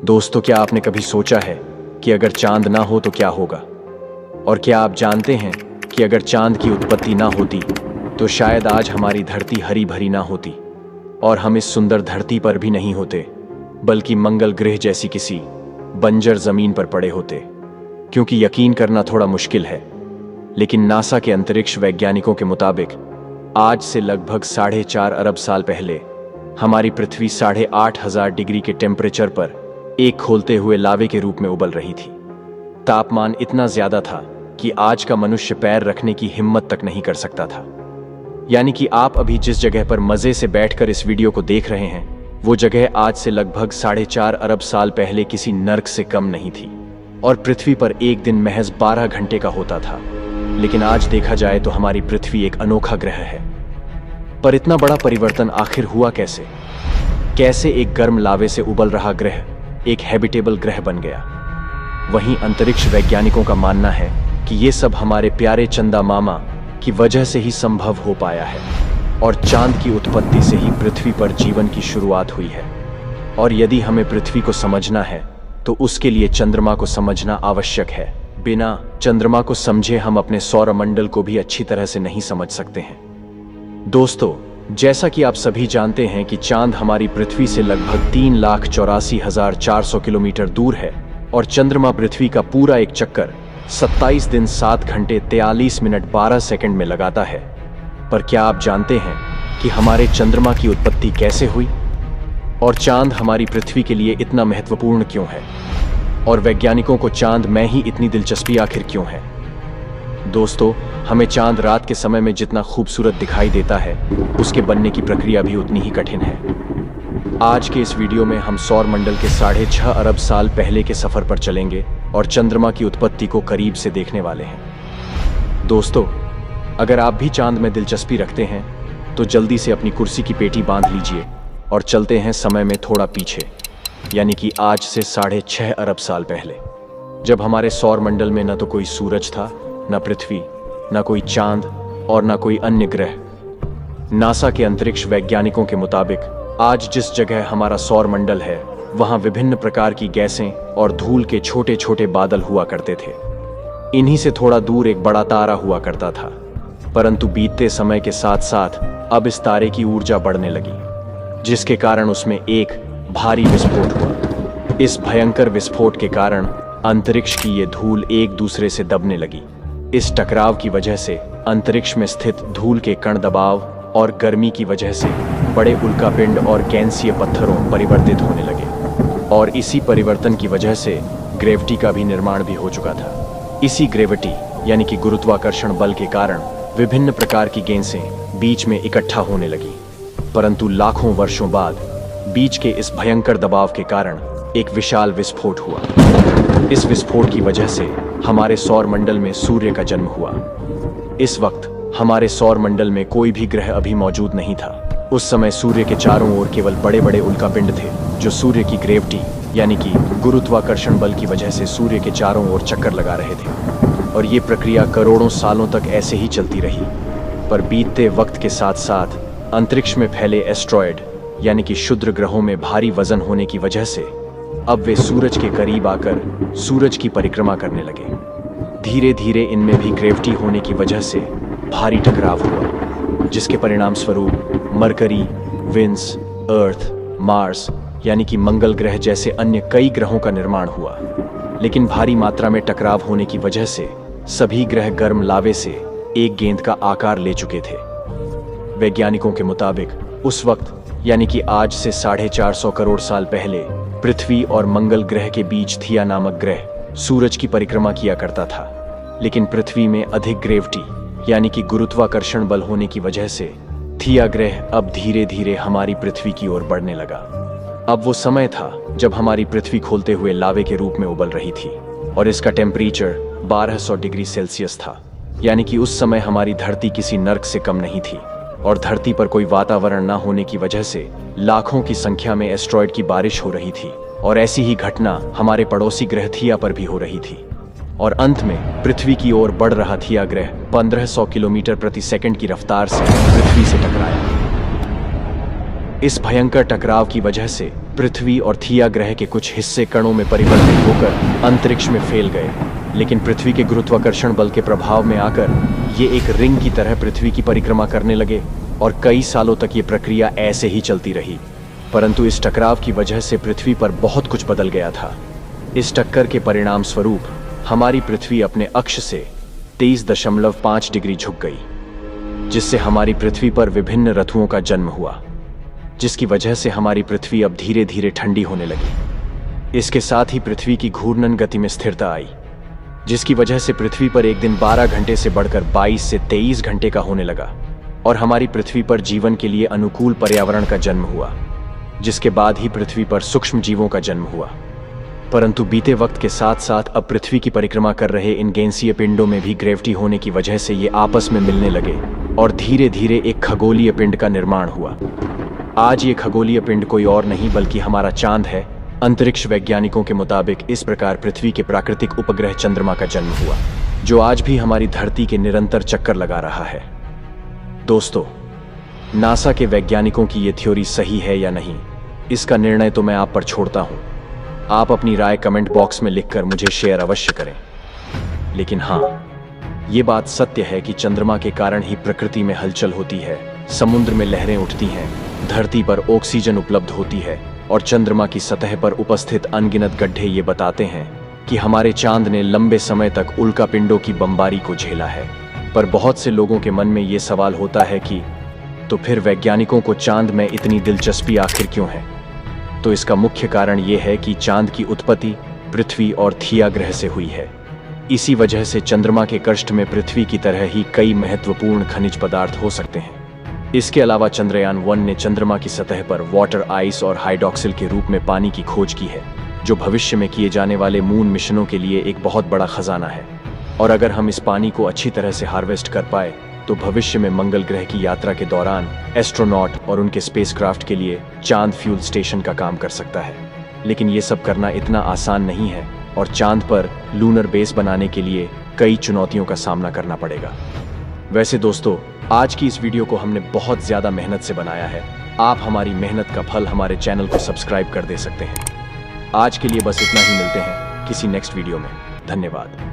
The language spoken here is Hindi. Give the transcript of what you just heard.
दोस्तों, क्या आपने कभी सोचा है कि अगर चांद ना हो तो क्या होगा? और क्या आप जानते हैं कि अगर चांद की उत्पत्ति ना होती तो शायद आज हमारी धरती हरी भरी ना होती और हम इस सुंदर धरती पर भी नहीं होते, बल्कि मंगल ग्रह जैसी किसी बंजर जमीन पर पड़े होते। क्योंकि यकीन करना थोड़ा मुश्किल है, लेकिन नासा के अंतरिक्ष वैज्ञानिकों के मुताबिक आज से लगभग 4.5 अरब साल पहले हमारी पृथ्वी 8,500 डिग्री के टेम्परेचर पर एक खोलते हुए लावे के रूप में उबल रही थी। तापमान इतना ज्यादा था कि आज का मनुष्य पैर रखने की हिम्मत तक नहीं कर सकता था। यानी कि आप अभी जिस जगह पर मजे से बैठकर इस वीडियो को देख रहे हैं, वो जगह आज से लगभग 4.5 अरब साल पहले किसी नर्क से कम नहीं थी। और पृथ्वी पर एक दिन महज 12 घंटे का होता था। लेकिन आज देखा जाए तो हमारी पृथ्वी एक अनोखा ग्रह है। पर इतना बड़ा परिवर्तन आखिर हुआ कैसे? कैसे एक गर्म लावे से उबल रहा ग्रह एक हैबिटेबल ग्रह बन गया? वहीं अंतरिक्ष वैज्ञानिकों का मानना है कि ये सब हमारे प्यारे चंदा मामा की वजह से ही संभव हो पाया है और चांद की उत्पत्ति से ही पृथ्वी पर जीवन की शुरुआत हुई है। और यदि हमें पृथ्वी को समझना है तो उसके लिए चंद्रमा को समझना आवश्यक है। बिना चंद्रमा को समझे हम अपने सौरमंडल को भी अच्छी तरह से नहीं समझ सकते हैं। दोस्तों, जैसा कि आप सभी जानते हैं कि चांद हमारी पृथ्वी से लगभग 3,84,400 किलोमीटर दूर है और चंद्रमा पृथ्वी का पूरा एक चक्कर 27 दिन 7 घंटे 43 मिनट 12 सेकंड में लगाता है। पर क्या आप जानते हैं कि हमारे चंद्रमा की उत्पत्ति कैसे हुई और चांद हमारी पृथ्वी के लिए इतना महत्वपूर्ण क्यों है? और वैज्ञानिकों को चांद में ही इतनी दिलचस्पी आखिर क्यों है? दोस्तों, हमें चांद रात के समय में जितना खूबसूरत दिखाई देता है, उसके बनने की प्रक्रिया भी उतनी ही कठिन है। आज के इस वीडियो में हम सौर मंडल के 6.5 अरब साल पहले के सफर पर चलेंगे और चंद्रमा की उत्पत्ति को करीब से देखने वाले हैं। दोस्तों, अगर आप भी चांद में दिलचस्पी रखते हैं तो जल्दी से अपनी कुर्सी की पेटी बांध लीजिए और चलते हैं समय में थोड़ा पीछे, यानी कि आज से 6.5 अरब साल पहले, जब हमारे सौर मंडल में न तो कोई सूरज था, न पृथ्वी, न कोई चांद और न कोई अन्य ग्रह। नासा के अंतरिक्ष वैज्ञानिकों के मुताबिक आज जिस जगह हमारा सौर मंडल है, वहां विभिन्न प्रकार की गैसें और धूल के छोटे छोटे बादल हुआ करते थे। इन्हीं से थोड़ा दूर एक बड़ा तारा हुआ करता था। परंतु बीतते समय के साथ साथ अब इस तारे की ऊर्जा बढ़ने लगी, जिसके कारण उसमें एक भारी विस्फोट हुआ। इस भयंकर विस्फोट के कारण अंतरिक्ष की ये धूल एक दूसरे से दबने लगी। इस टकराव की वजह से अंतरिक्ष में स्थित धूल के कण दबाव और गर्मी की वजह से बड़े उल्कापिंड और गैसीय पत्थरों परिवर्तित होने लगे और इसी परिवर्तन की वजह से ग्रेविटी का भी निर्माण भी हो चुका था। इसी ग्रेविटी यानी कि गुरुत्वाकर्षण बल के कारण विभिन्न प्रकार की गैसें बीच में इकट्ठा होने लगी। परंतु लाखों वर्षों बाद बीच के इस भयंकर दबाव के कारण एक विशाल विस्फोट हुआ। इस विस्फोट की वजह से हमारे सौर मंडल में सूर्य का जन्म हुआ। इस वक्त हमारे सौर मंडल में कोई भी ग्रह अभी मौजूद नहीं था। उस समय सूर्य के चारों ओर केवल बड़े बड़े उल्कापिंड थे, जो सूर्य की ग्रेविटी यानी कि गुरुत्वाकर्षण बल की वजह से सूर्य के चारों ओर चक्कर लगा रहे थे। और ये प्रक्रिया करोड़ों सालों तक ऐसे ही चलती रही। पर बीतते वक्त के साथ साथ अंतरिक्ष में फैले एस्ट्रॉयड यानी कि क्षुद्र ग्रहों में भारी वजन होने की वजह से अब वे सूरज के करीब आकर सूरज की परिक्रमा करने लगे। धीरे धीरे इनमें भी ग्रेविटी होने की वजह से भारी टकराव हुआ, जिसके परिणाम स्वरूप मरकरी, विंस, अर्थ, मार्स यानी कि मंगल ग्रह जैसे अन्य कई ग्रहों का निर्माण हुआ। लेकिन भारी मात्रा में टकराव होने की वजह से सभी ग्रह गर्म लावे से एक गेंद का आकार ले चुके थे। वैज्ञानिकों के मुताबिक उस वक्त यानी कि आज से 450 करोड़ साल पहले पृथ्वी और मंगल ग्रह के बीच थिया नामक ग्रह सूरज की परिक्रमा किया करता था। लेकिन पृथ्वी में अधिक ग्रेविटी यानी कि गुरुत्वाकर्षण बल होने की वजह से थिया ग्रह अब धीरे धीरे हमारी पृथ्वी की ओर बढ़ने लगा। अब वो समय था जब हमारी पृथ्वी खोलते हुए लावे के रूप में उबल रही थी और इसका टेम्परेचर 1200 डिग्री सेल्सियस था। यानी कि उस समय हमारी धरती किसी नर्क से कम नहीं थी और धरती पर कोई वातावरण न होने की वजह से लाखों की संख्या में एस्ट्रॉयड की बारिश हो रही थी। और ऐसी ही घटना हमारे पड़ोसी ग्रह थिया पर भी हो रही थी। और अंत में पृथ्वी की ओर बढ़ रहा थिया ग्रह 1500 किलोमीटर प्रति सेकंड की रफ्तार से पृथ्वी से टकराया। इस भयंकर टकराव की वजह से पृथ्वी और थिया ग्रह के कुछ हिस्से कणों में परिवर्तित होकर अंतरिक्ष में फैल गए, लेकिन पृथ्वी के गुरुत्वाकर्षण बल के प्रभाव में आकर ये एक रिंग की तरह पृथ्वी की परिक्रमा करने लगे और कई सालों तक ये प्रक्रिया ऐसे ही चलती रही। परंतु इस टकराव की वजह से पृथ्वी पर बहुत कुछ बदल गया था। इस टक्कर के परिणाम स्वरूप हमारी पृथ्वी अपने अक्ष से 23.5 डिग्री झुक गई, जिससे हमारी पृथ्वी पर विभिन्न ऋतुओं का जन्म हुआ, जिसकी वजह से हमारी पृथ्वी अब धीरे धीरे ठंडी होने लगी। इसके साथ ही पृथ्वी की घूर्णन गति में स्थिरता आई, जिसकी वजह से पृथ्वी पर एक दिन 12 घंटे से बढ़कर 22 से 23 घंटे का होने लगा और हमारी पृथ्वी पर जीवन के लिए अनुकूल पर्यावरण का जन्म हुआ, जिसके बाद ही पृथ्वी पर सूक्ष्म जीवों का जन्म हुआ। परंतु बीते वक्त के साथ साथ अब पृथ्वी की परिक्रमा कर रहे इन गैसीय पिंडों में भी ग्रेविटी होने की वजह से ये आपस में मिलने लगे और धीरे धीरे एक खगोलीय पिंड का निर्माण हुआ। आज ये खगोलीय पिंड कोई और नहीं बल्कि हमारा चांद है। अंतरिक्ष वैज्ञानिकों के मुताबिक इस प्रकार पृथ्वी के प्राकृतिक उपग्रह चंद्रमा का जन्म हुआ, जो आज भी हमारी धरती के निरंतर चक्कर लगा रहा है। दोस्तों, नासा के वैज्ञानिकों की ये थ्योरी सही है या नहीं, इसका निर्णय तो मैं आप पर छोड़ता हूं। आप अपनी राय कमेंट बॉक्स में लिखकर मुझे शेयर अवश्य करें। लेकिन हाँ, ये बात सत्य है कि चंद्रमा के कारण ही प्रकृति में हलचल होती है, समुद्र में लहरें उठती हैं, धरती पर ऑक्सीजन उपलब्ध होती है और चंद्रमा की सतह पर उपस्थित अनगिनत गड्ढे ये बताते हैं कि हमारे चांद ने लंबे समय तक उल्कापिंडों की बमबारी को झेला है। पर बहुत से लोगों के मन में ये सवाल होता है कि तो फिर वैज्ञानिकों को चांद में इतनी दिलचस्पी आखिर क्यों है? तो इसका मुख्य कारण ये है कि चांद की उत्पत्ति पृथ्वी और थिया ग्रह से हुई है। इसी वजह से चंद्रमा के कष्ट में पृथ्वी की तरह ही कई महत्वपूर्ण खनिज पदार्थ हो सकते हैं। इसके अलावा चंद्रयान 1 ने चंद्रमा की सतह पर वाटर आइस और हाइड्रोक्सिल के रूप में पानी की खोज की है, जो भविष्य में किए जाने वाले मून मिशनों के लिए एक बहुत बड़ा खजाना है। और अगर हम इस पानी को अच्छी तरह से हार्वेस्ट कर पाए तो भविष्य में मंगल ग्रह की यात्रा के दौरान एस्ट्रोनॉट और उनके स्पेसक्राफ्ट के लिए चांद फ्यूल स्टेशन का काम कर सकता है। लेकिन ये सब करना इतना आसान नहीं है और चांद पर लूनर बेस बनाने के लिए कई चुनौतियों का सामना करना पड़ेगा। वैसे दोस्तों, आज की इस वीडियो को हमने बहुत ज़्यादा मेहनत से बनाया है। आप हमारी मेहनत का फल हमारे चैनल को सब्सक्राइब कर दे सकते हैं। आज के लिए बस इतना ही, मिलते हैं किसी नेक्स्ट वीडियो में। धन्यवाद।